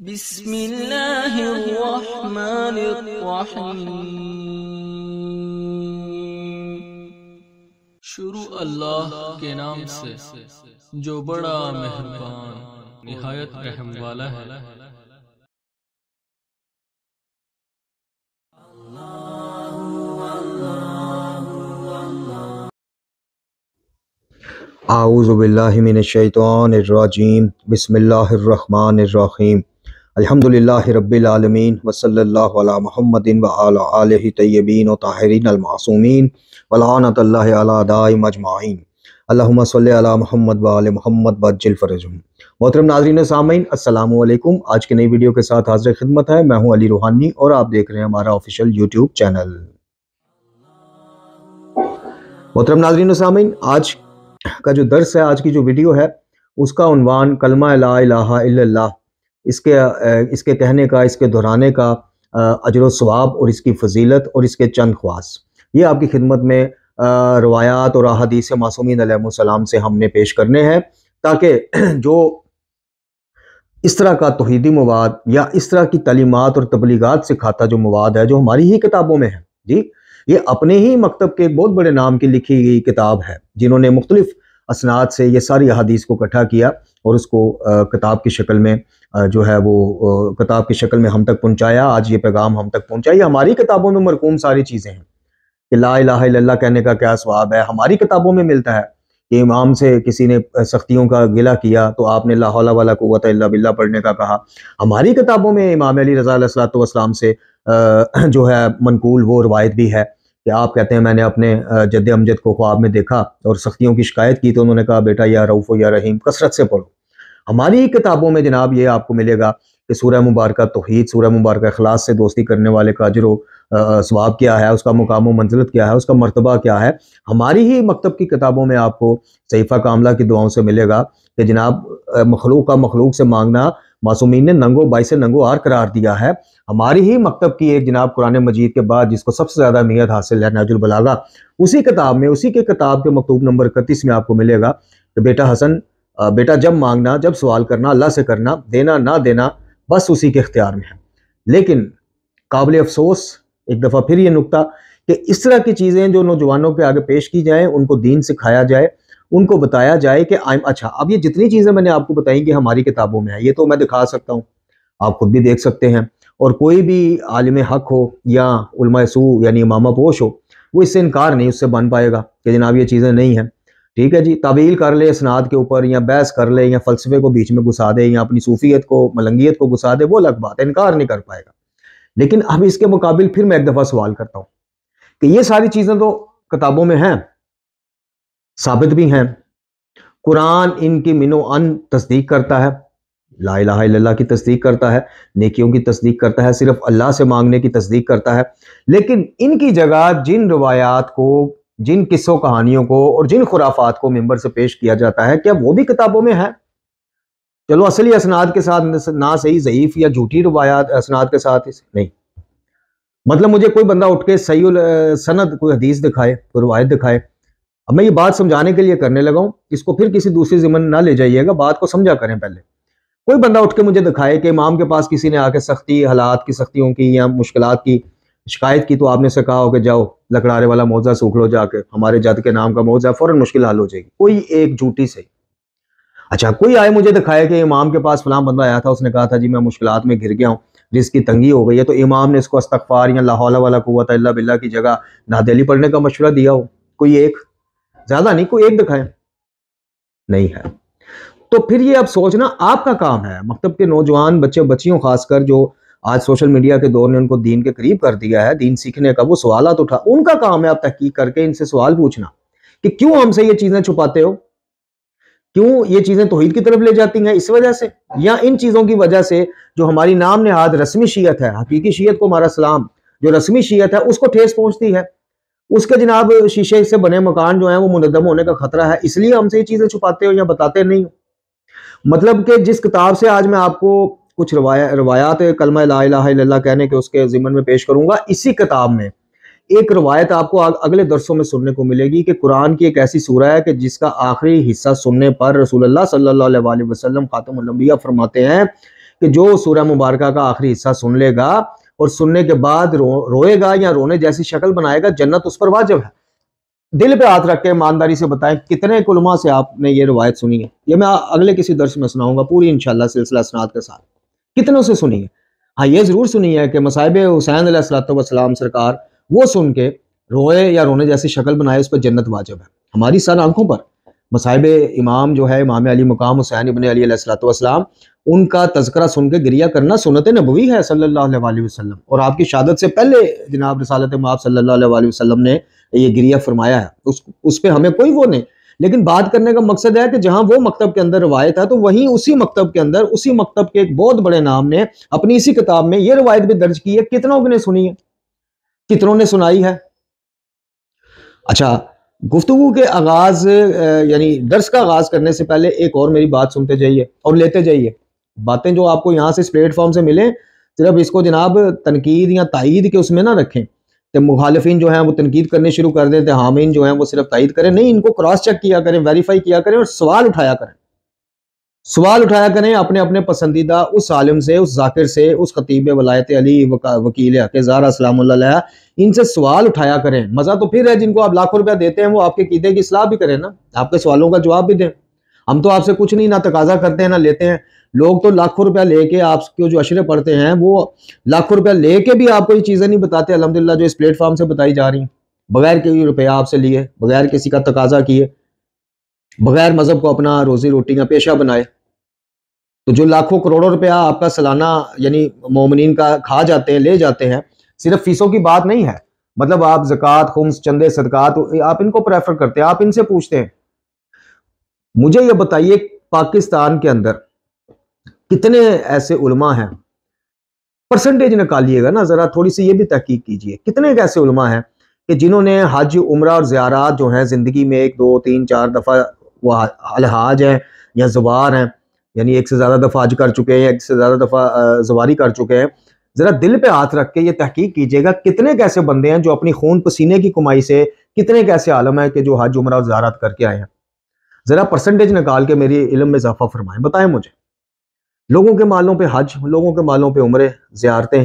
بسم اللہ الرحمن الرحیم۔ شروع اللہ کے نام سے جو بڑا مہربان نہایت رحم والا ہے۔ اعوذ باللہ من الشیطان الرجیم، بسم اللہ الرحمن الرحیم، الحمدللہ رب العالمین، وصلی اللہ علی محمد وعلی آلہ طیبین و طاہرین المعصومین، ولعنت اللہ علی اعدائہم اجمعین، اللہم صلی علی محمد وعلی محمد وعجل فرجہم۔ محترم ناظرین و سامعین، السلام علیکم۔ آج کی نئی ویڈیو کے ساتھ حاضر خدمت ہے، میں ہوں علی روحانی اور آپ دیکھ رہے ہیں ہمارا آفیشیل یوٹیوب چینل۔ محترم ناظرین و سامعین، آج کا جو درس ہے، آج کی جو ویڈیو ہے، اس کا عنوان کلمہ لا الہ الا اللہ، اس کے کہنے کا، اس کے دہرانے کا اجر و ثواب اور اس کی فضیلت اور اس کے چند خواص، یہ آپ کی خدمت میں روایات اور احادیث معصومین علیہ السلام سے ہم نے پیش کرنے ہیں، تاکہ جو اس طرح کا توحیدی مواد یا اس طرح کی تعلیمات اور تبلیغات سکھاتا جو مواد ہے، جو ہماری ہی کتابوں میں ہے، جی یہ اپنے ہی مکتب کے ایک بہت بڑے نام کی لکھی گئی کتاب ہے، جنہوں نے مختلف اسناد سے یہ ساری احادیث کو اکٹھا کیا اور اس کو کتاب کی شکل میں جو ہے وہ کتاب کی شکل میں ہم تک پہنچایا۔ آج یہ پیغام ہم تک پہنچایا، یہ ہماری کتابوں میں مرقوم ساری چیزیں ہیں کہ لا الہ الا اللہ کہنے کا کیا ثواب ہے، ہماری کتابوں میں ملتا ہے کہ امام سے کسی نے سختیوں کا گلہ کیا تو آپ نے لا حول ولا قوت الا باللہ پڑھنے کا کہا، ہماری کتابوں میں امام علی رضا علیہ السلام سے جو ہے منقول وہ روایت بھی ہے کہ آپ کہتے ہیں میں نے اپنے جد امجد کو خواب میں دیکھا اور سختیوں کی شکایت کی تو انہوں نے کہا بیٹا یا رؤوف یا رحیم کثرت سے پڑھو۔ ہماری کتابوں میں جناب یہ آپ کو ملے گا کہ سورہ مبارکہ توحید، سورہ مبارکہ اخلاص سے دوستی کرنے والے کا اجر و ثواب کیا ہے، اس کا مقام و منزلت کیا ہے، اس کا مرتبہ کیا ہے۔ ہماری ہی مکتب کی کتابوں میں آپ کو صحیفہ کاملہ کی دعاؤں سے ملے گا کہ جناب مخلوق کا مخلوق سے مانگنا معصومین نے ننگو باعث ننگو آر قرار دیا ہے۔ ہماری ہی مکتب کی ایک جناب قرآن مجید کے بعد جس کو سب سے زیادہ اہمیت حاصل ہے، نہج البلاغہ، اسی کتاب میں، اسی کے کتاب کے مکتوب نمبر 31 میں آپ کو ملے گا کہ بیٹا حسن، بیٹا جب مانگنا، جب سوال کرنا اللہ سے کرنا، دینا نہ دینا بس اسی کے اختیار میں ہے۔ لیکن قابل افسوس ایک دفعہ پھر یہ نکتہ کہ اس طرح کی چیزیں جو نوجوانوں کے آگے پیش کی جائیں، ان کو دین سکھایا جائے، ان کو بتایا جائے کہ اچھا اب یہ جتنی چیزیں میں نے آپ کو بتائیں کہ ہماری کتابوں میں ہے، یہ تو میں دکھا سکتا ہوں، آپ خود بھی دیکھ سکتے ہیں، اور کوئی بھی عالم حق ہو یا علماء سو یعنی امامہ پوش ہو، وہ اس سے انکار نہیں اس سے بن پائے گا کہ جناب یہ چیزیں نہیں ہیں۔ ٹھیک ہے جی، تعویل کر لے اسناد کے اوپر یا بحث کر لے یا فلسفے کو بیچ میں گھسا دے یا اپنی صوفیت کو ملنگیت کو گھسا دے، وہ الگ بات ہے، انکار نہیں کر پائے گا۔ لیکن اب اس کے مقابل پھر میں ایک دفعہ سوال کرتا ہوں کہ یہ ساری چیزیں تو کتابوں میں ہیں، ثابت بھی ہیں، قرآن ان کی من و ان تصدیق کرتا ہے، لا الہ الا اللہ کی تصدیق کرتا ہے، نیکیوں کی تصدیق کرتا ہے، صرف اللہ سے مانگنے کی تصدیق کرتا ہے، لیکن ان کی جگہ جن روایات کو، جن قصوں کہانیوں کو اور جن خرافات کو ممبر سے پیش کیا جاتا ہے، کیا وہ بھی کتابوں میں ہے؟ چلو اصلی اسناد کے ساتھ نہ صحیح ضعیف یا جھوٹی روایات اسناد کے ساتھ نہیں، مطلب مجھے کوئی بندہ اٹھ کے صحیح السند کوئی حدیث دکھائے، کوئی روایت دکھائے، اب میں یہ بات سمجھانے کے لیے کرنے لگا ہوں، اس کو پھر کسی دوسری ضمن نہ لے جائیے گا، بات کو سمجھا کریں پہلے۔ کوئی بندہ اٹھ کے مجھے دکھائے کہ امام کے پاس کسی نے آ کے سختی حالات کی، سختیوں کی یا مشکلات کی شکایت کی، تو آپ نے اسے کہا ہو کہ جاؤ لکڑارے والا موضع سوکھ لو جا کے، ہمارے جد کے نام کا موضع، فوراً مشکل حل ہو جائے گی، کوئی ایک جھوٹی سے۔ اچھا کوئی آئے مجھے دکھائے کہ امام کے پاس فلاں بندہ آیا تھا، اس نے کہا تھا جی میں مشکلات میں گر گیا ہوں، رزق کی تنگی ہو گئی ہے، تو امام نے اس کو استغفار یا لا حول ولا قوت الا باللہ کی جگہ نادیلی پڑھنے کا مشورہ دیا ہو، کوئی ایک، زیادہ نہیں، کوئی ایک دکھائے، نہیں ہے۔ تو پھر یہ اب سوچنا آپ کا کام ہے، مکتب کے نوجوان بچے بچیوں خاص کر جو آج سوشل میڈیا کے دور نے ان کو دین کے قریب کر دیا ہے، دین سیکھنے کا، وہ سوالات اٹھا، ان کا کام ہے اب تحقیق کر کے ان سے سوال پوچھنا کہ کیوں ہم سے یہ چیزیں چھپاتے ہو، کیوں یہ چیزیں توحید کی طرف لے جاتی ہیں، اس وجہ سے یا ان چیزوں کی وجہ سے جو ہماری نام نہاد رسمی شیعت ہے، حقیقی شیعت کو ہمارا سلام، جو رسمی شیعت ہے اس کو ٹھیس پہنچتی ہے، اس کے جناب شیشے سے بنے مکان جو ہیں وہ منہدم ہونے کا خطرہ ہے، اس لیے ہم سے یہ چیزیں چھپاتے ہو یا بتاتے نہیں ہو۔ مطلب کہ جس کتاب سے آج میں آپ کو کچھ روایات کلمہ لا الہ الا اللہ کہنے کے اس کے ضمن میں پیش کروں گا، اسی کتاب میں ایک روایت آپ کو اگلے درسوں میں سننے کو ملے گی کہ قرآن کی ایک ایسی سورہ ہے کہ جس کا آخری حصہ سننے پر رسول اللہ صلی اللہ علیہ وسلم خاتم الانبیاء فرماتے ہیں کہ جو سورہ مبارکہ کا آخری حصہ سن لے گا اور سننے کے بعد روئے گا یا رونے جیسی شکل بنائے گا، جنت اس پر واجب ہے۔ دل پہ ہاتھ رکھ کے ایمانداری سے بتائیں کتنے علماء سے آپ نے یہ روایت سنی ہے؟ یہ میں اگلے کسی درس میں سناؤں گا پوری انشاءاللہ سلسلہ اسناد کے ساتھ، کتنوں سے سنی ہے؟ ہاں یہ ضرور سنی ہے کہ مصائب حسین علیہ الصلوۃ والسلام سرکار وہ سن کے روئے یا رونے جیسی شکل بنائے، اس پر جنت واجب ہے۔ ہماری سر آنکھوں پر مصائب امام جو ہے امام علی مقام حسین ابن علی علیہ الصلوۃ والسلام، ان کا تذکرہ سن کے گریہ کرنا سنت نبوی ہے صلی اللہ علیہ وسلم، اور آپ کی شہادت سے پہلے جناب رسالت مآب صلی اللہ علیہ وسلم نے یہ گریہ فرمایا ہے، اس پہ ہمیں کوئی وہ نہیں۔ لیکن بات کرنے کا مقصد ہے کہ جہاں وہ مکتب کے اندر روایت ہے تو وہیں اسی مکتب کے اندر اسی مکتب کے ایک بہت بڑے نام نے اپنی اسی کتاب میں یہ روایت بھی درج کی ہے، کتنوں نے سنی ہے، کتنوں نے سنائی ہے۔ اچھا، گفتگو کے آغاز یعنی درس کا آغاز کرنے سے پہلے ایک اور میری بات سنتے جائیے اور لیتے جائیے۔ باتیں جو آپ کو یہاں سے اس پلیٹ فارم سے ملیں، صرف اس کو جناب تنقید یا تائید کے اس میں نہ رکھیں کہ مخالفین جو ہیں وہ تنقید کرنے شروع کر دیتے، حامین جو ہیں وہ صرف تائید کریں، نہیں، ان کو کراس چیک کیا کریں، ویریفائی کیا کریں اور سوال اٹھایا کریں۔ سوال اٹھایا کریں اپنے اپنے پسندیدہ اس عالم سے، اس ذاکر سے، اس خطیب ولایت علی وکیل حق زہرا سلام اللہ علیہ، ان سے سوال اٹھایا کریں۔ مزہ تو پھر ہے جن کو آپ لاکھوں روپیہ دیتے ہیں وہ آپ کے عقیدے کی اصلاح بھی کریں نا، آپ کے سوالوں کا جواب بھی دیں۔ ہم تو آپ سے کچھ نہیں، نہ تقاضا کرتے ہیں نہ لیتے ہیں۔ لوگ تو لاکھوں روپیہ لے کے آپ کو جو اشرے پڑھتے ہیں وہ لاکھوں روپیہ لے کے بھی آپ کو یہ چیزیں نہیں بتاتے الحمدللہ جو اس پلیٹ فارم سے بتائی جا رہی ہیں، بغیر کوئی روپیہ آپ سے لیے، بغیر کسی کا تقاضا کیے، بغیر مذہب کو اپنا روزی روٹی کا پیشہ بنائے۔ تو جو لاکھوں کروڑوں روپیہ آپ کا سالانہ یعنی مومنین کا کھا جاتے ہیں، لے جاتے ہیں، صرف فیسوں کی بات نہیں ہے، مطلب آپ زکوٰۃ، خمس، چندے، صدقات آپ ان کو پریفر کرتے ہیں، آپ ان سے پوچھتے ہیں۔ مجھے یہ بتائیے پاکستان کے اندر کتنے ایسے علماء ہیں، پرسنٹیج نکالیے گا نا ذرا، تھوڑی سی یہ بھی تحقیق کیجئے، کتنے ایسے علماء ہیں کہ جنہوں نے حج، عمرہ اور زیارات جو ہیں زندگی میں 1 2 3 4 دفعہ وہ الحاج ہیں یا زوار ہیں، یعنی ایک سے زیادہ دفعہ حج کر چکے ہیں، ایک سے زیادہ دفعہ زواری کر چکے ہیں۔ ذرا دل پہ ہاتھ رکھ کے یہ تحقیق کیجئے گا کتنے ایسے بندے ہیں جو اپنی خون پسینے کی کمائی سے، کتنے ایسے عالم ہیں کہ جو حج، عمرہ اور زیارات کر کے آئے ہیں۔ ذرا پرسنٹیج نکال کے میری علم میں اضافہ فرمائیں، بتائیں مجھے۔ لوگوں کے مالوں پہ حج، لوگوں کے مالوں پہ عمرے، زیارتیں،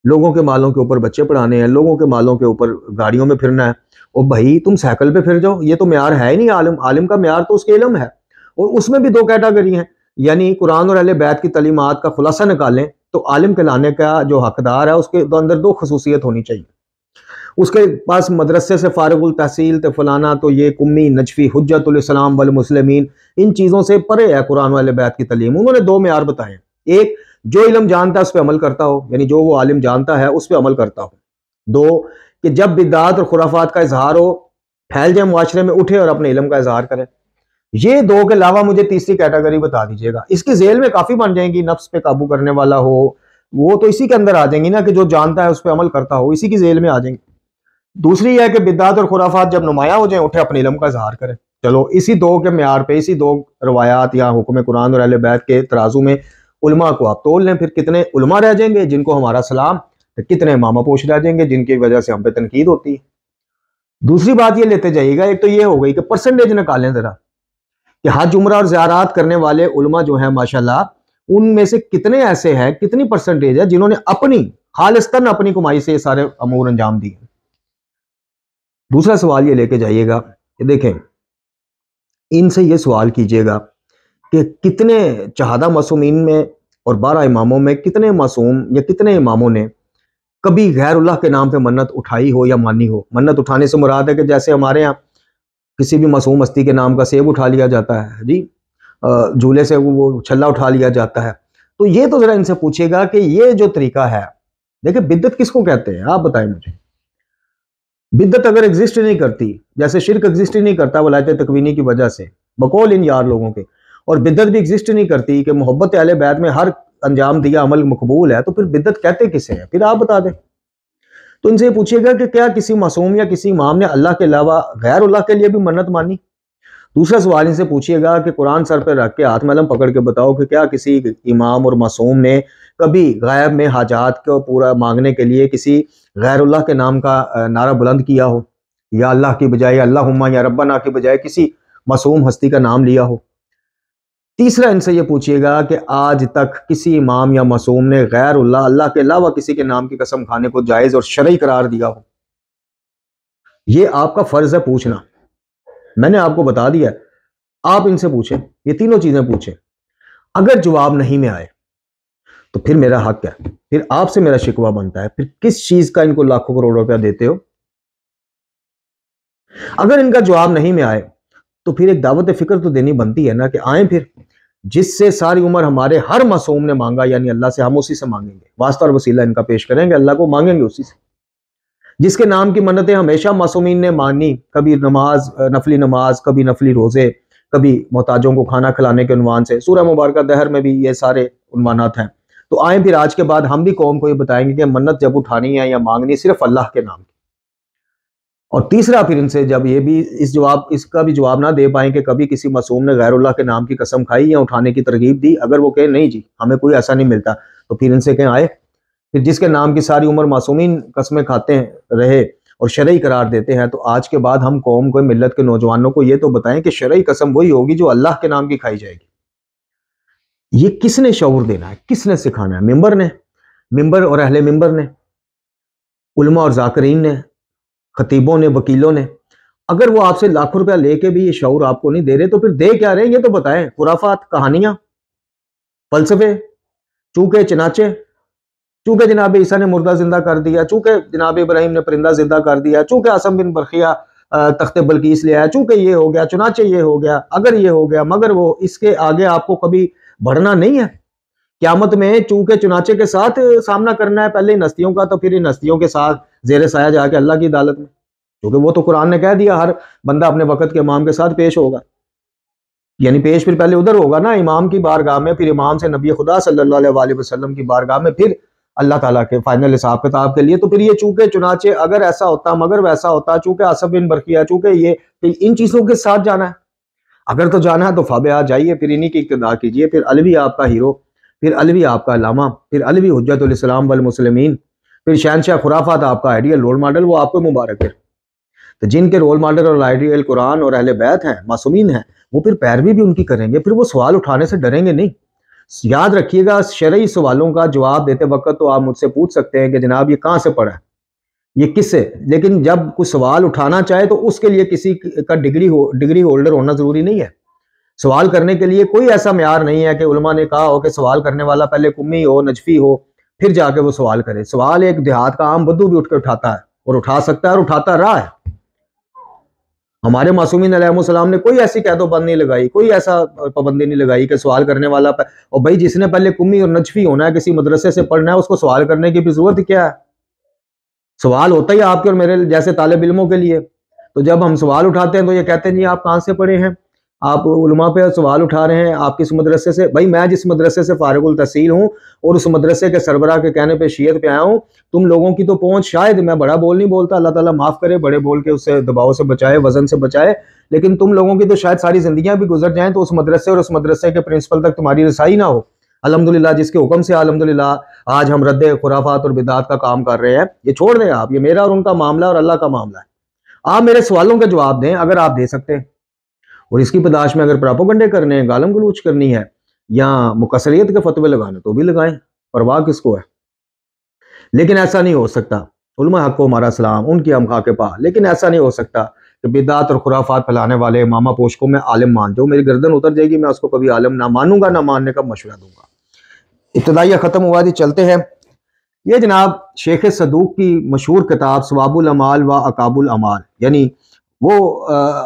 لوگوں کے مالوں کے اوپر بچے پڑھانے ہیں، لوگوں کے مالوں کے اوپر گاڑیوں میں پھرنا ہے۔ اور بھائی تم سائیکل پہ پھر جاؤ، یہ تو معیار ہے ہی نہیں عالم کا معیار تو اس کے علم ہے۔ اور اس میں بھی 2 کیٹیگری ہیں، یعنی قرآن اور اہل بیت کی تعلیمات کا خلاصہ نکالیں تو عالم کہلانے کا جو حقدار ہے اس کے اندر 2 خصوصیت ہونی چاہیے۔ اس کے پاس مدرسے سے فارغ التحصیل تو فلانا تو یہ کمی، نجفی، حجت الاسلام والمسلمین، ان چیزوں سے پرے ہے قرآن و اہل بیت کی تعلیم۔ انہوں نے 2 معیار بتائے ہیں، ایک جو علم جانتا ہے اس پہ عمل کرتا ہو، یعنی جو وہ عالم جانتا ہے اس پہ عمل کرتا ہو۔ 2 کہ جب بدعات اور خرافات کا اظہار ہو، پھیل جائے معاشرے میں، اٹھے اور اپنے علم کا اظہار کرے۔ یہ 2 کے علاوہ مجھے تیسری کیٹیگری بتا دیجیے گا، اس کی ذیل میں کافی بن جائیں گی، نفس پہ قابو کرنے والا ہو، وہ تو اسی کے اندر آ جائیں گی نا کہ جو جانتا ہے اس پہ عمل کرتا ہو، اسی کی ذیل میں آ جائیں گی۔ دوسری یہ ہے کہ بدعات اور خرافات جب نمایاں ہو جائیں، اٹھے اپنے علم کا اظہار کرے۔ چلو اسی 2 کے معیار پہ، اسی 2 روایات یا حکم قرآن اور اہل بیت کے ترازو میں علماء کو آپ تول لیں، پھر کتنے علماء رہ جائیں گے جن کو ہمارا سلام، کتنے ماما پوش رہ جائیں گے جن کی وجہ سے ہم پہ تنقید ہوتی ہے۔ دوسری بات یہ لیتے جائیے گا، ایک تو یہ ہو گئی کہ پرسنٹیج نکالیں ذرا کہ حج، عمرہ اور زیارات کرنے والے علماء جو ہیں ماشاءاللہ، ان میں سے کتنے ایسے ہیں، کتنی پرسنٹیج ہے جنہوں نے اپنی خالصتاً اپنی کمائی سے یہ سارے امور انجام دیے۔ دوسرا سوال یہ لے کے جائیے گا کہ دیکھیں، ان سے یہ سوال کیجئے گا کہ کتنے چہادہ معصومین میں اور 12 اماموں میں کتنے معصوم یا کتنے اماموں نے کبھی غیر اللہ کے نام پہ منت اٹھائی ہو یا مانی ہو۔ منت اٹھانے سے مراد ہے کہ جیسے ہمارے ہاں کسی بھی معصوم ہستی کے نام کا سیب اٹھا لیا جاتا ہے، جی جھولے سے وہ چھلا اٹھا لیا جاتا ہے، تو یہ تو ذرا ان سے پوچھیے گا کہ یہ جو طریقہ ہے، دیکھیں بدعت کس کو کہتے ہیں، آپ بتائیں مجھے۔ بدعت اگر ایگزسٹ نہیں کرتی، جیسے شرک ایگزسٹ نہیں کرتا ولایت تکوینی کی وجہ سے بقول ان یار لوگوں کے، اور بدعت بھی ایگزسٹ نہیں کرتی کہ محبت اہل بیت میں ہر انجام دیا عمل مقبول ہے، تو پھر بدعت کہتے کسے ہیں؟ پھر آپ بتا دیں۔ تو ان سے یہ پوچھیے گا کہ کیا کسی معصوم یا کسی امام نے اللہ کے علاوہ غیر اللہ کے لیے بھی منت مانی؟ دوسرا سوال ان سے پوچھیے گا کہ قرآن سر پہ رکھ کے ہاتھ میں علم پکڑ کے بتاؤ کہ کیا کسی امام اور معصوم نے کبھی غیب میں حاجات کو پورا مانگنے کے لیے کسی غیر اللہ کے نام کا نعرہ بلند کیا ہو، یا اللہ کی بجائے اللہم یا ربنا کی بجائے کسی معصوم ہستی کا نام لیا ہو؟ تیسرا ان سے یہ پوچھیے گا کہ آج تک کسی امام یا معصوم نے غیر اللہ کے علاوہ کسی کے نام کی قسم کھانے کو جائز اور شرعی قرار دیا ہو؟ یہ آپ کا فرض ہے پوچھنا، میں نے آپ کو بتا دیا ہے، آپ ان سے پوچھیں، یہ تینوں چیزیں پوچھیں۔ اگر جواب نہیں میں آئے تو پھر میرا حق ہے، پھر آپ سے میرا شکوہ بنتا ہے، پھر کس چیز کا ان کو لاکھوں کروڑ روپیہ دیتے ہو؟ اگر ان کا جواب نہیں میں آئے تو پھر ایک دعوت فکر تو دینی بنتی ہے نا، کہ آئیں پھر جس سے ساری عمر ہمارے ہر معصوم نے مانگا، یعنی اللہ سے، ہم اسی سے مانگیں گے، واسطہ اور وسیلہ ان کا پیش کریں گے، اللہ کو مانگیں گے اسی سے، جس کے نام کی منتیں ہمیشہ معصومین نے مانی، کبھی نماز، نفلی نماز، کبھی نفلی روزے، کبھی محتاجوں کو کھانا کھلانے کے عنوان سے، سورہ مبارکہ دہر میں بھی یہ سارے عنوانات ہیں۔ تو آئیں پھر آج کے بعد ہم بھی قوم کو یہ بتائیں گے کہ منت جب اٹھانی ہے یا مانگنی ہے صرف اللہ کے نام کی۔ اور تیسرا پھر ان سے جب یہ بھی اس کا بھی جواب نہ دے پائیں کہ کبھی کسی معصوم نے غیر اللہ کے نام کی قسم کھائی یا اٹھانے کی ترغیب دی، اگر وہ کہیں نہیں جی ہمیں کوئی ایسا نہیں ملتا، تو پھر ان سے کہیں آئے، پھر جس کے نام کی ساری عمر معصومین قسمیں کھاتے رہے اور شرعی قرار دیتے ہیں، تو آج کے بعد ہم قوم کو، ملت کے نوجوانوں کو یہ تو بتائیں کہ شرعی قسم وہی ہوگی جو اللہ کے نام کی کھائی جائے گی۔ یہ کس نے شعور دینا ہے، کس نے سکھانا ہے؟ ممبر نے، ممبر اور اہل ممبر نے، علماء اور ذاکرین نے، خطیبوں نے، وکیلوں نے۔ اگر وہ آپ سے لاکھوں روپیہ لے کے بھی یہ شعور آپ کو نہیں دے رہے تو پھر دے کیا رہے ہیں؟ یہ تو بتائیں۔ خرافات، کہانیاں، فلسفے، چونکہ چنانچہ، چونکہ جناب عیسیٰ نے مردہ زندہ کر دیا، چونکہ جناب ابراہیم نے پرندہ زندہ کر دیا، چونکہ عاصم بن برقیہ تخت بلقیس لے آیا، چونکہ یہ ہو گیا، چنانچہ یہ ہو گیا، اگر یہ ہو گیا، مگر وہ، اس کے آگے آپ کو کبھی بڑھنا نہیں ہے۔ قیامت میں چونکہ چنانچہ کے ساتھ سامنا کرنا ہے، پہلے ان ہستیوں کا، تو پھر ان ہستیوں کے ساتھ زیر سایہ جا کے اللہ کی عدالت میں، کیونکہ وہ تو قرآن نے کہہ دیا ہر بندہ اپنے وقت کے امام کے ساتھ پیش ہوگا، یعنی پیش پھر پہلے ادھر ہوگا نا امام کی بارگاہ میں، پھر امام سے نبی خدا صلی اللہ علیہ وآلہ وسلم کی بارگاہ میں، پھر اللہ تعالیٰ کے فائنل حساب کتاب کے لیے۔ تو پھر یہ چونکہ چنانچہ، اگر ایسا ہوتا، مگر ویسا ہوتا، چونکہ عاصم بن برقیہ، چونکہ یہ، پھر ان چیزوں کے ساتھ جانا ہے۔ اگر تو جانا ہے تو فابیا جائیے، پھر انہی کی اقتداء کیجیے، پھر علوی آپ کا ہیرو، پھر علوی آپ کا علامہ، پھر علوی حجت الاسلام والمسلمین، پھر شہنشاہ خرافات آپ کا آئیڈیل رول ماڈل، وہ آپ کو مبارک ہے۔ تو جن کے رول ماڈل اور آئیڈیل قرآن اور اہل بیت ہیں، معصومین ہیں، وہ پھر پیروی بھی ان کی کریں گے، پھر وہ سوال اٹھانے سے ڈریں گے نہیں۔ یاد رکھیے گا، شرعی سوالوں کا جواب دیتے وقت تو آپ مجھ سے پوچھ سکتے ہیں کہ جناب یہ کہاں سے پڑھا ہے، یہ کس سے، لیکن جب کوئی سوال اٹھانا چاہے تو اس کے لیے کسی کا ڈگری ہولڈر ہونا ضروری نہیں ہے۔ سوال کرنے کے لیے کوئی ایسا معیار نہیں ہے کہ علماء نے کہا ہو کہ سوال کرنے والا پہلے قمی ہو، نجفی ہو، پھر جا کے وہ سوال کرے۔ سوال ایک دیہات کا عام بدو بھی اٹھ کے اٹھاتا ہے، اور اٹھا سکتا ہے، اور اٹھاتا رہا ہے۔ ہمارے معصومین علیہ السلام نے کوئی ایسی قید و بند نہیں لگائی، کوئی ایسا پابندی نہیں لگائی کہ سوال کرنے والا اور بھائی جس نے پہلے قمی اور نجفی ہونا ہے، کسی مدرسے سے پڑھنا ہے، اس کو سوال کرنے کی بھی ضرورت کیا ہے؟ سوال ہوتا ہی آپ کے اور میرے جیسے طالب علموں کے لیے۔ تو جب ہم سوال اٹھاتے ہیں تو یہ کہتے ہیں جی آپ کہاں سے پڑھے ہیں، آپ علماء پہ سوال اٹھا رہے ہیں، آپ کس مدرسے سے؟ بھائی میں جس مدرسے سے فارغ التحصیل ہوں اور اس مدرسے کے سربراہ کے کہنے پہ شیعت پہ آیا ہوں، تم لوگوں کی تو پہنچ، شاید میں بڑا بول نہیں بولتا، اللہ تعالیٰ معاف کرے، بڑے بول کے اسے دباؤ سے بچائے، وزن سے بچائے، لیکن تم لوگوں کی تو شاید ساری زندگیاں بھی گزر جائیں تو اس مدرسے اور اس مدرسے کے پرنسپل تک تمہاری رسائی نہ ہو۔ الحمدللہ جس کے حکم سے الحمدللہ آج ہم رد خرافات اور بدعات کا کام کر رہے ہیں، یہ چھوڑ دیں آپ، یہ میرا اور ان کا معاملہ اور اللہ کا معاملہ ہے۔ آپ میرے سوالوں کے جواب دیں اگر آپ دے سکتے ہیں، اور اس کی پداش میں اگر پراپوگنڈے کرنے ہیں، گالم گلوچ کرنی ہے یا مکثریت کے فتوے لگانے تو بھی لگائیں، پرواہ کس کو ہے۔ لیکن ایسا نہیں ہو سکتا، علماء حق کو ہمارا سلام، ان کی ہم خاک پا، لیکن ایسا نہیں ہو سکتا کہ بدعات اور خرافات پھیلانے والے ماما پوش کو میں عالم مان جاؤں، میری گردن اتر جائے گی، میں اس کو کبھی عالم نہ مانوں گا، نہ ماننے کا مشورہ دوں گا۔ ابتدائیہ ختم ہوا جی، چلتے ہیں۔ یہ جناب شیخ صدوق کی مشہور کتاب ثواب الاعمال و عقاب الاعمال، یعنی وہ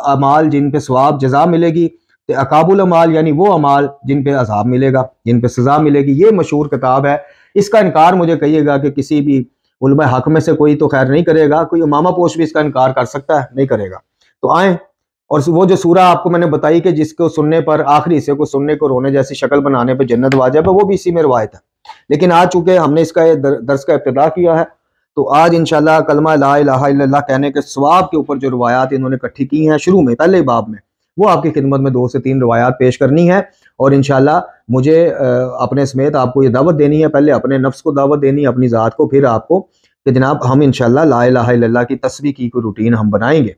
اعمال جن پہ ثواب جزا ملے گی، عقاب الاعمال یعنی وہ اعمال جن پہ عذاب ملے گا، جن پہ سزا ملے گی، یہ مشہور کتاب ہے۔ اس کا انکار مجھے کہیے گا کہ کسی بھی علماء حق میں سے کوئی تو خیر نہیں کرے گا، کوئی امامہ پوش بھی اس کا انکار کر سکتا ہے، نہیں کرے گا۔ تو آئیں، اور وہ جو سورہ آپ کو میں نے بتائی کہ جس کو سننے پر، آخری حصے کو سننے کو رونے جیسی شکل بنانے پہ جنت واجب ہے، وہ بھی اسی میں روایت ہے۔ لیکن آج چونکہ ہم نے اس کا درس کا ابتدا کیا ہے، تو آج انشاءاللہ کلمہ لا الہ الا اللہ کہنے کے ثواب کے اوپر جو روایات انہوں نے اکٹھی کی ہیں شروع میں پہلے باب میں، وہ آپ کی خدمت میں 2 سے 3 روایات پیش کرنی ہے، اور انشاءاللہ مجھے اپنے سمیت آپ کو یہ دعوت دینی ہے، پہلے اپنے نفس کو دعوت دینی ہے، اپنی ذات کو، پھر آپ کو، کہ جناب ہم انشاءاللہ لا الہ الا اللہ کی تسبیح کی کوئی روٹین ہم بنائیں گے،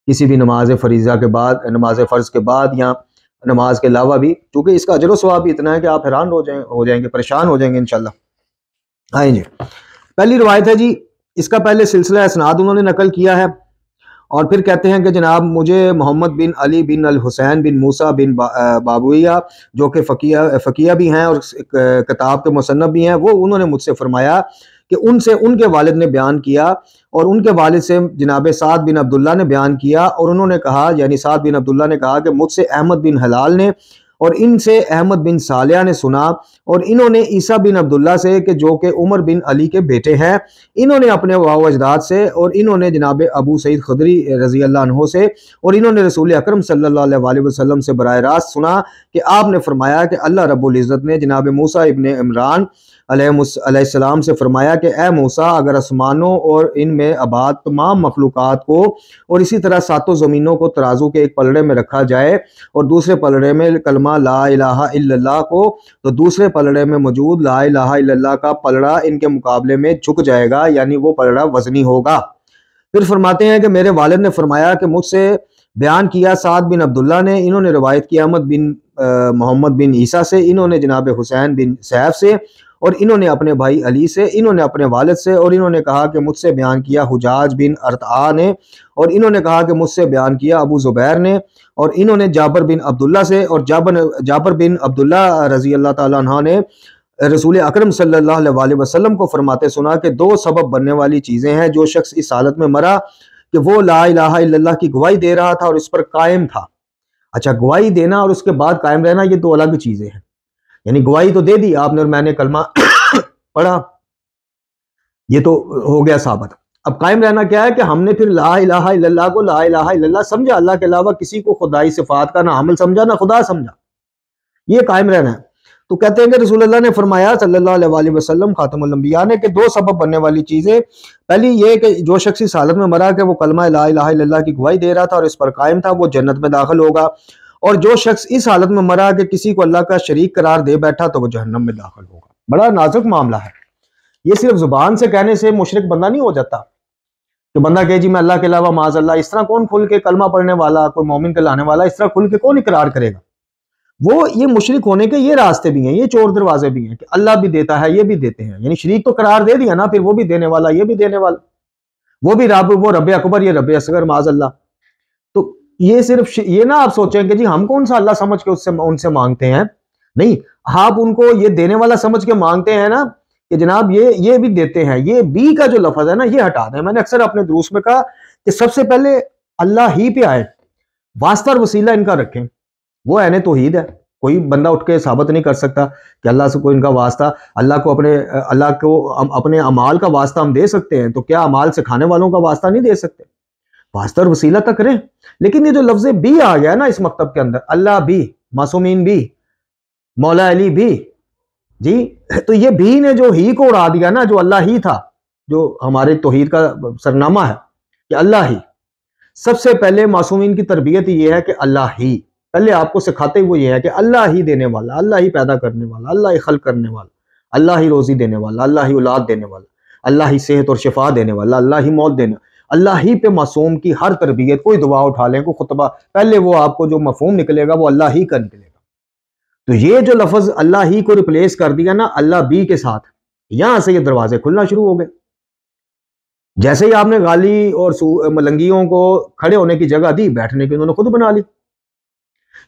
کسی بھی نماز فریضہ کے بعد، نماز فرض کے بعد، یا نماز کے علاوہ بھی، چونکہ اس کا اجر و ثواب بھی اتنا ہے کہ آپ حیران ہو جائیں گے، پریشان ہو جائیں گے انشاءاللہ۔ آئیں جی، پہلی روایت ہے جی، اس کا پہلے سلسلہ اسناد انہوں نے نقل کیا ہے، اور پھر کہتے ہیں کہ جناب مجھے محمد بن علی بن الحسین بن موسیٰ بن بابویہ، جو کہ فقیہ بھی ہیں اور کتاب کے مصنف بھی ہیں، وہ انہوں نے مجھ سے فرمایا کہ ان کے والد نے بیان کیا، اور ان کے والد سے جناب سعد بن عبداللہ نے بیان کیا، اور انہوں نے کہا، یعنی سعد بن عبداللہ نے کہا کہ مجھ سے احمد بن حلال نے، اور ان سے احمد بن صالح نے سنا، اور انہوں نے عیسیٰ بن عبداللہ سے کہ جو کہ عمر بن علی کے بیٹے ہیں، انہوں نے اپنے واو اجداد سے، اور انہوں نے جناب ابو سعید خدری رضی اللہ عنہ سے، اور انہوں نے رسول اکرم صلی اللہ علیہ وسلم سے براہ راست سنا کہ آپ نے فرمایا کہ اللہ رب العزت نے جناب موسیٰ ابن عمران علیہ السلام سے فرمایا کہ اے موسیٰ، اگر آسمانوں اور ان میں آباد تمام مخلوقات کو اور اسی طرح ساتوں زمینوں کو ترازو کے ایک پلڑے میں رکھا جائے، اور دوسرے پلڑے میں کلمہ لا الہ الا اللہ کو، تو دوسرے پلڑے میں موجود لا الہ الا اللہ کا پلڑا ان کے مقابلے میں جھک جائے گا، یعنی وہ پلڑا وزنی ہوگا۔ پھر فرماتے ہیں کہ میرے والد نے فرمایا کہ مجھ سے بیان کیا سعد بن عبداللہ نے، انہوں نے روایت کی احمد بن محمد بن عیسیٰ سے، انہوں نے جناب حسین بن سیف سے، اور انہوں نے اپنے بھائی علی سے، انہوں نے اپنے والد سے، اور انہوں نے کہا کہ مجھ سے بیان کیا حجاج بن ارطعہ نے، اور انہوں نے کہا کہ مجھ سے بیان کیا ابو زبیر نے، اور انہوں نے جابر بن عبداللہ سے، اور جابر بن عبداللہ رضی اللہ تعالیٰ عنہ نے رسول اکرم صلی اللہ علیہ وسلم کو فرماتے سنا کہ دو سبب بننے والی چیزیں ہیں، جو شخص اس حالت میں مرا کہ وہ لا الہ الا اللہ کی گواہی دے رہا تھا اور اس پر قائم تھا۔ اچھا، گواہی دینا اور اس کے بعد قائم رہنا یہ دو الگ چیزیں ہیں، یعنی گواہی تو دے دی آپ نے اور میں نے کلمہ پڑھا، یہ تو ہو گیا ثابت۔ اب قائم رہنا کیا ہے کہ ہم نے پھر لا الہ الا اللہ کو لا الہ الا اللہ سمجھا، اللہ کے علاوہ کسی کو خدائی صفات کا نہ عمل سمجھا نہ خدا سمجھا، یہ قائم رہنا ہے۔ تو کہتے ہیں کہ رسول اللہ نے فرمایا صلی اللہ علیہ وسلم خاتم الانبیاء نے کہ دو سبب بننے والی چیزیں، پہلی یہ کہ جو شخص اس حالت میں مرا کہ وہ کلمہ لا الہ الا اللہ کی گواہی دے رہا تھا اور اس پر قائم تھا، وہ جنت میں داخل ہوگا، اور جو شخص اس حالت میں مرا کہ کسی کو اللہ کا شریک قرار دے بیٹھا تو وہ جہنم میں داخل ہوگا۔ بڑا نازک معاملہ ہے یہ، صرف زبان سے کہنے سے مشرک بندہ نہیں ہو جاتا کہ بندہ کہے جی میں اللہ کے علاوہ معاذ اللہ، اس طرح کون کھل کے کلمہ پڑھنے والا، کوئی مومن کہلانے والا اس طرح کھل کے کون اقرار کرے گا؟ وہ یہ مشرک ہونے کے یہ راستے بھی ہیں، یہ چور دروازے بھی ہیں کہ اللہ بھی دیتا ہے، یہ بھی دیتے ہیں، یعنی شریک تو قرار دے دیا نا، پھر وہ بھی دینے والا، یہ بھی دینے والا، وہ بھی رب، وہ رب اکبر، یہ رب اصغر معاذ اللہ۔ تو یہ صرف یہ نہ آپ سوچیں کہ جی ہم کون سا اللہ سمجھ کے ان سے مانگتے ہیں، نہیں، آپ ان کو یہ دینے والا سمجھ کے مانگتے ہیں نا کہ جناب یہ بھی دیتے ہیں، یہ بھی کا جو لفظ ہے نا یہ ہٹا دیں۔ میں نے اکثر اپنے دروس میں کہا کہ سب سے پہلے اللہ ہی پہ آئے، واسطہ اور وسیلہ ان کا رکھیں، وہ عین توحید ہے۔ کوئی بندہ اٹھ کے ثابت نہیں کر سکتا کہ اللہ سے کوئی ان کا واسطہ، اللہ کو اپنے اعمال کا واسطہ ہم دے سکتے ہیں، تو کیا اعمال سکھانے والوں کا واسطہ نہیں دے سکتے؟ واسطہ اور وسیلہ تک کریں۔ لیکن یہ جو لفظ بھی آ گیا نا اس مکتب کے اندر، اللہ بھی، معصومین بھی، مولا علی بھی، جی تو یہ بھی نے جو ہی کو اڑا دیا نا، جو اللہ ہی تھا، جو ہمارے توحید کا سرنامہ ہے کہ اللہ ہی۔ سب سے پہلے معصومین کی تربیت یہ ہے کہ اللہ ہی، پہلے آپ کو سکھاتے ہوئے یہ ہے کہ اللہ ہی دینے والا، اللہ ہی پیدا کرنے والا، اللہ ہی خلق کرنے والا، اللہ ہی روزی دینے والا، اللہ ہی اولاد دینے والا، اللہ ہی صحت اور شفا دینے والا، اللہ ہی موت دینے والا، اللہ ہی پہ معصوم کی ہر تربیت، کوئی دعا اٹھا لیں، کوئی خطبہ، پہلے وہ آپ کو جو مفہوم نکلے گا وہ اللہ ہی کا نکلے گا۔ تو یہ جو لفظ اللہ ہی کو ریپلیس کر دیا نا اللہ بھی کے ساتھ، یہاں سے یہ دروازے کھلنا شروع ہو گئے۔ جیسے ہی آپ نے غالی اور ملنگیوں کو کھڑے ہونے کی جگہ دی، بیٹھنے کی انہوں نے خود بنا لی۔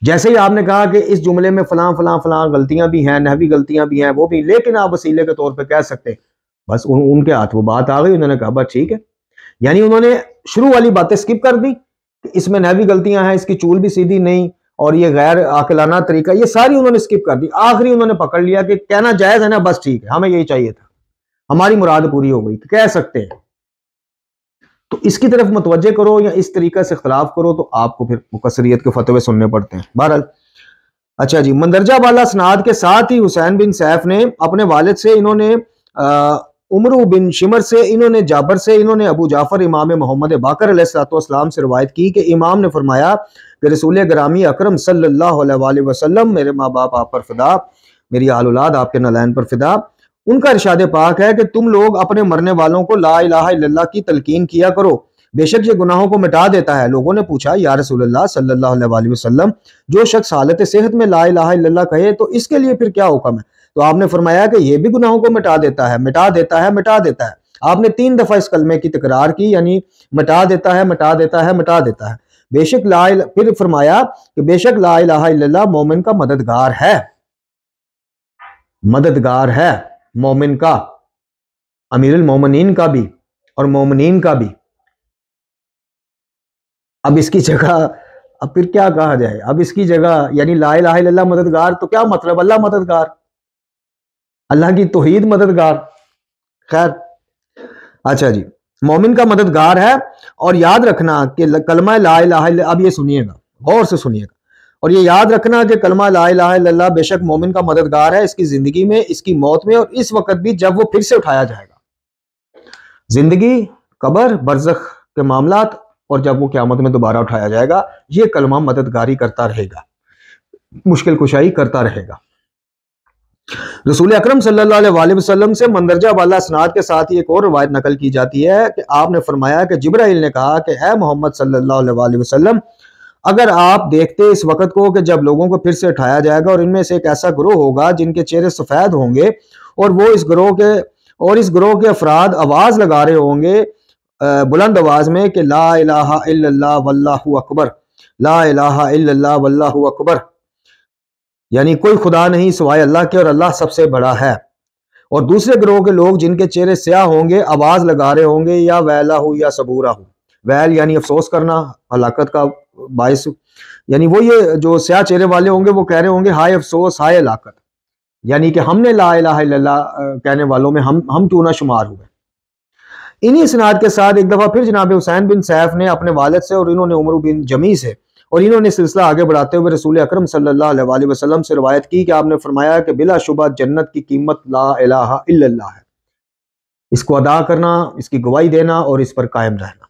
جیسے ہی آپ نے کہا کہ اس جملے میں فلاں فلاں فلاں غلطیاں بھی ہیں، نحوی غلطیاں بھی ہیں، وہ بھی، لیکن آپ وسیلے کے طور پہ کہہ سکتے، بس ان کے ہاتھ وہ بات آ گئی، انہوں نے کہا بس ٹھیک ہے، یعنی انہوں نے شروع والی باتیں سکپ کر دی کہ اس میں نحوی غلطیاں ہیں، اس کی چول بھی سیدھی نہیں، اور یہ غیر عاقلانہ طریقہ، یہ ساری انہوں نے سکپ کر دی۔ آخری انہوں نے پکڑ لیا کہ کہنا جائز ہے نا، بس ٹھیک ہے، ہمیں یہی چاہیے تھا، ہماری مراد پوری ہو گئی، کہہ سکتے ہیں۔ تو اس کی طرف متوجہ کرو یا اس طریقہ سے اختلاف کرو تو آپ کو پھر مکثریت کے فتوے سننے پڑتے ہیں۔ بہرحال اچھا جی، مندرجہ بالا اسناد کے ساتھ ہی حسین بن سیف نے اپنے والد سے، انہوں نے عمرو بن شمر سے، انہوں نے جابر سے، انہوں نے ابو جعفر امام محمد باقر علیہ السلام سے روایت کی کہ امام نے فرمایا کہ رسول گرامی اکرم صلی اللہ علیہ وسلم، میرے ماں باپ آپ پر فدا، میری آل اولاد آپ کے نالین پر فدا، ان کا ارشاد پاک ہے کہ تم لوگ اپنے مرنے والوں کو لا الہ الا اللہ کی تلقین کیا کرو بے شک یہ گناہوں کو مٹا دیتا ہے۔ لوگوں نے پوچھا یا رسول اللہ صلی اللہ علیہ وسلم جو شخص حالت صحت میں لا الہ الا اللہ کہے تو اس کے لیے پھر کیا حکم ہے؟ تو آپ نے فرمایا کہ یہ بھی گناہوں کو مٹا دیتا ہے، مٹا دیتا ہے، مٹا دیتا ہے۔ آپ نے 3 دفعہ اس کلمے کی تکرار کی، یعنی مٹا دیتا ہے، مٹا دیتا ہے، مٹا دیتا ہے۔ بے شک پھر فرمایا کہ بے شک لا الہ الا اللہ مومن کا مددگار ہے، مددگار ہے مومن کا، امیر المومنین کا بھی اور مومنین کا بھی۔ اب اس کی جگہ اب پھر کیا کہا جائے؟ اب اس کی جگہ یعنی لا الہ الا اللہ مددگار تو کیا مطلب؟ اللہ مددگار، اللہ کی توحید مددگار۔ خیر اچھا جی، مومن کا مددگار ہے۔ اور یاد رکھنا کہ کلمہ لا الہ الا اللہ، اب یہ سنیے گا، غور سے سنیے گا، اور یہ یاد رکھنا کہ کلمہ لا الہ الا اللہ بے شک مومن کا مددگار ہے، اس کی زندگی میں، اس کی موت میں، اور اس وقت بھی جب وہ پھر سے اٹھایا جائے گا۔ زندگی، قبر، برزخ کے معاملات، اور جب وہ قیامت میں دوبارہ اٹھایا جائے گا، یہ کلمہ مددگاری کرتا رہے گا، مشکل کشائی کرتا رہے گا۔ رسول اکرم صلی اللہ علیہ وسلم سے مندرجہ بالا اسناد کے ساتھ ایک اور روایت نقل کی جاتی ہے کہ آپ نے فرمایا کہ جبرائیل نے کہا کہ اے محمد صلی اللہ علیہ وسلم، اگر آپ دیکھتے اس وقت کو کہ جب لوگوں کو پھر سے اٹھایا جائے گا اور ان میں سے ایک ایسا گروہ ہوگا جن کے چہرے سفید ہوں گے، اور وہ اس گروہ کے افراد آواز لگا رہے ہوں گے بلند آواز میں کہ لا الہ الا اللہ واللہ اکبر، لا الہ الا اللہ واللہ اکبر، یعنی کوئی خدا نہیں سوائے اللہ کے اور اللہ سب سے بڑا ہے۔ اور دوسرے گروہ کے لوگ جن کے چہرے سیاہ ہوں گے آواز لگا رہے ہوں گے یا ویلہ ہو یا صبورہ ہو، ویل یعنی افسوس کرنا، ہلاکت کا باعث، یعنی وہ یہ جو سیاہ چہرے والے ہوں گے وہ کہہ رہے ہوں گے ہائے افسوس، ہائے ہلاکت، یعنی کہ ہم نے لا الہ الا اللہ کہنے والوں میں ہم کیوں نہ شمار ہوئے۔ انہی اسناد کے ساتھ ایک دفعہ پھر جناب حسین بن سیف نے اپنے والد سے اور انہوں نے عمر بن جمی سے اور انہوں نے سلسلہ آگے بڑھاتے ہوئے رسول اکرم صلی اللہ علیہ وسلم سے روایت کی کہ آپ نے فرمایا کہ بلا شبہ جنت کی قیمت لا الہ الا اللہ ہے، اس کو ادا کرنا، اس کی گواہی دینا اور اس پر قائم رہنا۔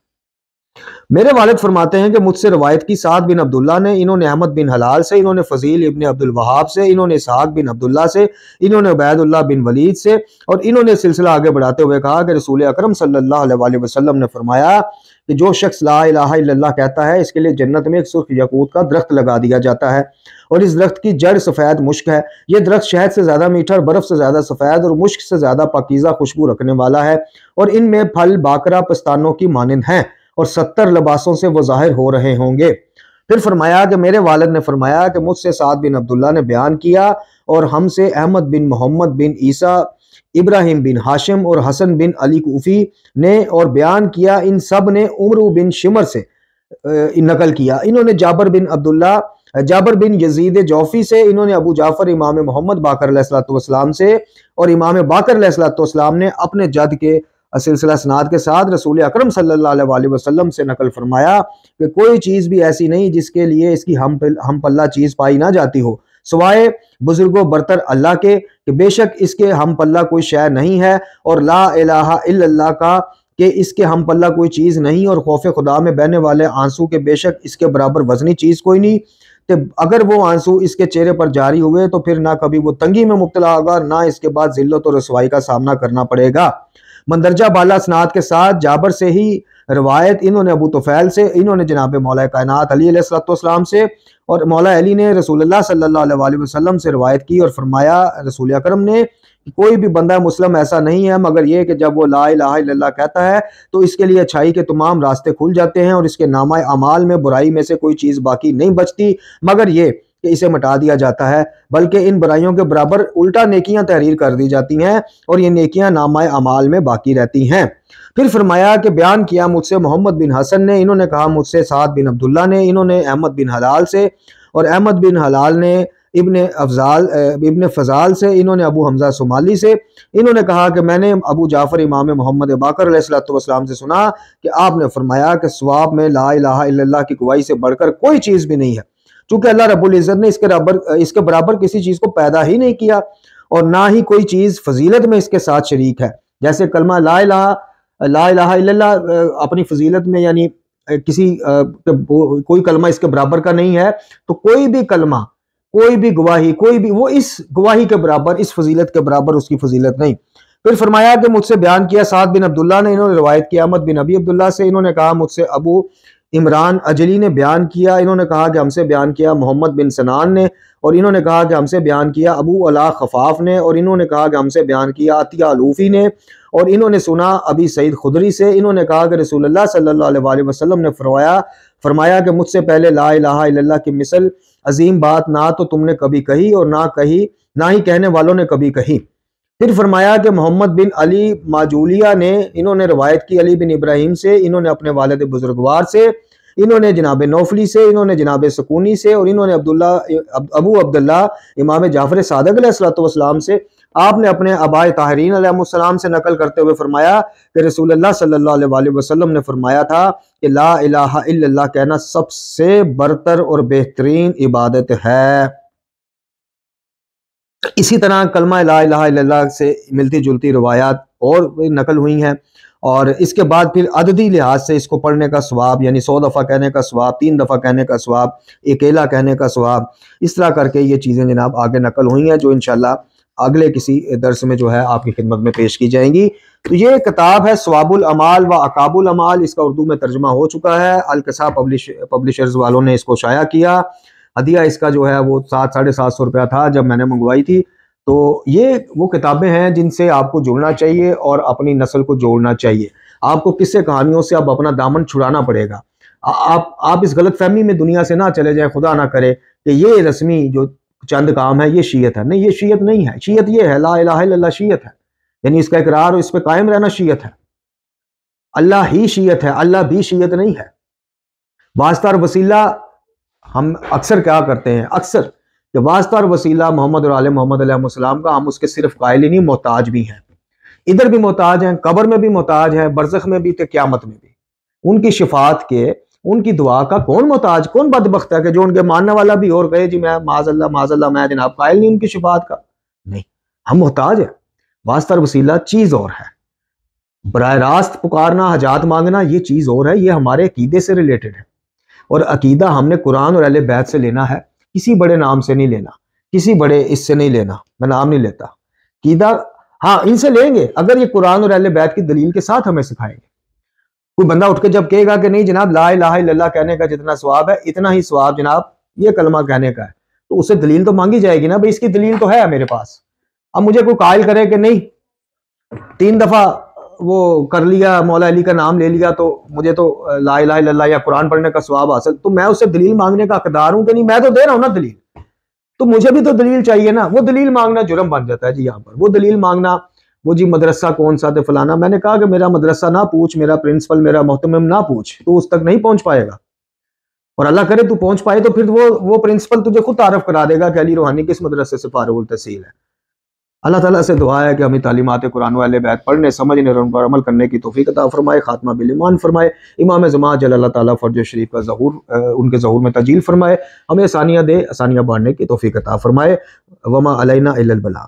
میرے والد فرماتے ہیں کہ مجھ سے روایت کی سعد بن عبداللہ نے، انہوں نے احمد بن حلال سے، انہوں نے فضیل ابن عبد الوہاب سے، انہوں نے اسحاق بن عبداللہ سے، انہوں نے عبید اللہ بن ولید سے، اور انہوں نے سلسلہ آگے بڑھاتے ہوئے کہا کہ رسول اکرم صلی اللہ علیہ وسلم نے فرمایا کہ جو شخص لا الہ الا اللہ کہتا ہے اس کے لیے جنت میں ایک سرخ یاقوت کا درخت لگا دیا جاتا ہے، اور اس درخت کی جڑ سفید مشک ہے۔ یہ درخت شہد سے زیادہ میٹھا اور برف سے زیادہ سفید اور مشک سے زیادہ پاکیزہ خوشبو رکھنے والا ہے، اور ان میں پھل باقرہ پستانوں کی مانند ہیں، اور 70 لباسوں سے وہ ظاہر ہو رہے ہوں گے۔ پھر فرمایا کہ میرے والد نے فرمایا کہ مجھ سے سعد بن عبداللہ نے بیان کیا، اور ہم سے احمد بن محمد بن عیسیٰ، ابراہیم بن ہاشم اور حسن بن علی کوفی نے اور بیان کیا، ان سب نے عمرو بن شمر سے نقل کیا، انہوں نے جابر بن یزید جوفی سے، انہوں نے ابو جعفر امام محمد باقر علیہ السلام سے، اور امام باقر علیہ السلام نے اپنے جد کے سلسلہ اسناد کے ساتھ رسول اکرم صلی اللہ علیہ وسلم سے نقل فرمایا کہ کوئی چیز بھی ایسی نہیں جس کے لیے اس کی ہم پلہ چیز پائی نہ جاتی ہو سوائے بزرگ و برتر اللہ کے، کہ بے شک اس کے ہم پلہ کوئی شے نہیں ہے، اور لا الہ الا اللہ کا کہ اس کے ہم پلہ کوئی چیز نہیں، اور خوف خدا میں بہنے والے آنسو کے بے شک اس کے برابر وزنی چیز کوئی نہیں، کہ اگر وہ آنسو اس کے چہرے پر جاری ہوئے تو پھر نہ کبھی وہ تنگی میں مبتلا ہوگا، نہ اس کے بعد ذلت و رسوائی کا سامنا کرنا پڑے گا۔ مندرجہ بالا اسناد کے ساتھ جابر سے ہی روایت، انہوں نے ابو طفیل سے، انہوں نے جناب مولا کائنات علی علیہ السلام سے، اور مولا علی نے رسول اللہ صلی اللہ علیہ وسلم سے روایت کی اور فرمایا رسول اکرم نے کہ کوئی بھی بندہ مسلم ایسا نہیں ہے مگر یہ کہ جب وہ لا الہ الا اللہ کہتا ہے تو اس کے لیے اچھائی کے تمام راستے کھل جاتے ہیں، اور اس کے نامہ اعمال میں برائی میں سے کوئی چیز باقی نہیں بچتی مگر یہ کہ اسے مٹا دیا جاتا ہے، بلکہ ان برائیوں کے برابر الٹا نیکیاں تحریر کر دی جاتی ہیں، اور یہ نیکیاں نامہ اعمال میں باقی رہتی ہیں۔ پھر فرمایا کہ بیان کیا مجھ سے محمد بن حسن نے، انہوں نے کہا مجھ سے سعد بن عبداللہ نے، انہوں نے احمد بن حلال سے، اور احمد بن حلال نے ابن فضال سے، انہوں نے ابو حمزہ سمالی سے، انہوں نے کہا کہ میں نے ابو جعفر امام محمد باقر علیہ السلام سے سنا کہ آپ نے فرمایا کہ ثواب میں لا الہ الا اللہ کی گواہی سے بڑھ کر کوئی چیز بھی نہیں ہے، چونکہ اللہ رب العزت نے اس کے برابر کسی چیز کو پیدا ہی نہیں کیا، اور نہ ہی کوئی چیز فضیلت میں اس کے ساتھ شریک ہے۔ جیسے کلمہ لا الہ الا اللہ اپنی فضیلت میں یعنی کوئی کلمہ اس کے برابر کا نہیں ہے، تو کوئی بھی کلمہ، کوئی بھی گواہی، کوئی بھی وہ اس گواہی کے برابر، اس فضیلت کے برابر اس کی فضیلت نہیں۔ پھر فرمایا کہ مجھ سے بیان کیا سعد بن عبداللہ نے، انہوں نے روایت کیا احمد بن ابی عبداللہ سے، انہوں نے کہا مجھ سے ابو عمران اجلی نے بیان کیا، انہوں نے کہا کہ ہم سے بیان کیا محمد بن سنان نے، اور انہوں نے کہا کہ ہم سے بیان کیا ابو علا خفاف نے، اور انہوں نے کہا کہ ہم سے بیان کیا عطیہ الوفی نے، اور انہوں نے سنا ابی سعید خدری سے، انہوں نے کہا کہ رسول اللہ صلی اللہ علیہ وآلہ وسلم نے فرمایا کہ مجھ سے پہلے لا الہ الا اللہ کی مثل عظیم بات نہ تو تم نے کبھی کہی اور نہ ہی کہنے والوں نے کبھی کہی۔ پھر فرمایا کہ محمد بن علی ماجولیہ نے، انہوں نے روایت کی علی بن ابراہیم سے، انہوں نے اپنے والد بزرگوار سے، انہوں نے جناب نوفلی سے، انہوں نے جناب سکونی سے، اور انہوں نے ابو عبداللہ امام جعفر صادق علیہ السلام سے، آپ نے اپنے آبائے طاہرین علیہ السلام سے نقل کرتے ہوئے فرمایا کہ رسول اللہ صلی اللہ علیہ وآلہ وسلم نے فرمایا تھا کہ لا الہ الا اللہ کہنا سب سے برتر اور بہترین عبادت ہے۔ اسی طرح کلمہ لا الہ الا اللہ سے ملتی جلتی روایات اور نقل ہوئی ہیں، اور اس کے بعد پھر عددی لحاظ سے اس کو پڑھنے کا ثواب، یعنی 100 دفعہ کہنے کا ثواب، 3 دفعہ کہنے کا ثواب، اکیلا کہنے کا ثواب، اس طرح کر کے یہ چیزیں جناب آگے نقل ہوئی ہیں، جو انشاءاللہ اگلے کسی درس میں جو ہے آپ کی خدمت میں پیش کی جائیں گی۔ تو یہ کتاب ہے ثواب الامال و عقاب الامال، اس کا اردو میں ترجمہ ہو چکا ہے، القصا پبلشرز والوں نے اس کو شائع کیا۔ ہدیہ اس کا جو ہے وہ 700-750 روپیہ تھا جب میں نے منگوائی تھی۔ تو یہ وہ کتابیں ہیں جن سے آپ کو جڑنا چاہیے اور اپنی نسل کو جوڑنا چاہیے۔ آپ کو قصے کہانیوں سے اب اپنا دامن چھڑانا پڑے گا۔ آپ اس غلط فہمی میں دنیا سے نہ چلے جائیں، خدا نہ کرے کہ یہ رسمی جو چند کام ہے یہ شیعت ہے۔ نہیں، یہ شیعت نہیں ہے۔ شیعت یہ ہے لا الہ الا اللہ شیعت ہے، یعنی اس کا اقرار اور اس پہ قائم رہنا شیعت ہے۔ اللہ ہی شیعت ہے، اللہ بھی شیعت نہیں ہے۔ واسطہ اور وسیلہ ہم اکثر کیا کرتے ہیں، اکثر کہ واسطہ اور وسیلہ محمد اور آل محمد علیہ السلام کا ہم اس کے صرف قائل ہی نہیں، محتاج بھی ہیں۔ ادھر بھی محتاج ہیں، قبر میں بھی محتاج ہیں، برزخ میں بھی، قیامت میں بھی۔ ان کی شفاعت کے، ان کی دعا کا کون محتاج، کون بدبخت ہے کہ جو ان کے ماننے والا بھی اور کہے جی میں معاذ اللہ میں جناب قائل نہیں ان کی شفاعت کا۔ نہیں، ہم محتاج ہیں۔ واسطہ اور وسیلہ چیز اور ہے، براہ راست پکارنا، حاجات مانگنا یہ چیز اور ہے، یہ ہمارے عقیدے سے ریلیٹڈ ہے، اور عقیدہ ہم نے قرآن اور اہل بیت سے لینا ہے، کسی بڑے نام سے نہیں لینا، کسی بڑے اس سے نہیں لینا، میں نام نہیں لیتا۔ عقیدہ ہاں ان سے لیں گے اگر یہ قرآن اور اہل بیت کی دلیل کے ساتھ ہمیں سکھائیں گے۔ کوئی بندہ اٹھ کے جب کہے گا کہ نہیں جناب لا الہ الا اللہ کہنے کا جتنا ثواب ہے اتنا ہی ثواب جناب یہ کلمہ کہنے کا ہے، تو اسے دلیل تو مانگی جائے گی نا، بھئی اس کی دلیل تو ہے میرے پاس۔ اب مجھے کوئی قائل کرے کہ نہیں 3 دفعہ وہ کر لیا، مولا علی کا نام لے لیا تو مجھے تو لا الہ الا اللہ یا قرآن پڑھنے کا ثواب حاصل، تو میں اسے دلیل مانگنے کا حقدار ہوں کہ نہیں؟ میں تو دے رہا ہوں نا دلیل، تو مجھے بھی تو دلیل چاہیے نا۔ وہ دلیل مانگنا جرم بن جاتا ہے جی یہاں پر، وہ دلیل مانگنا، وہ جی مدرسہ کون سا تھے فلانا، میں نے کہا کہ میرا مدرسہ نہ پوچھ، میرا پرنسپل، میرا محتمم نہ پوچھ، تو اس تک نہیں پہنچ پائے گا، اور اللہ کرے تو پہنچ پائے تو پھر وہ پرنسپل تجھے خود تعارف کرا دے گا کہ علی روحانی کس مدرسے سے فارغ التحصیل ہے۔ اللہ تعالیٰ سے دعا ہے کہ ہمیں تعلیمات قرآن و اہل بیت پڑھنے، سمجھنے اور ان پر عمل کرنے کی توفیق عطا فرمائے، خاتمہ بالایمان فرمائے، امام زمان جل اللہ تعالیٰ فرج شریف کا ظہور، ان کے ظہور میں تجلیل فرمائے، ہمیں آسانیاں دے، آسانیاں بانٹنے کی توفیق عطا فرمائے۔ وما علینا الا البلاغ۔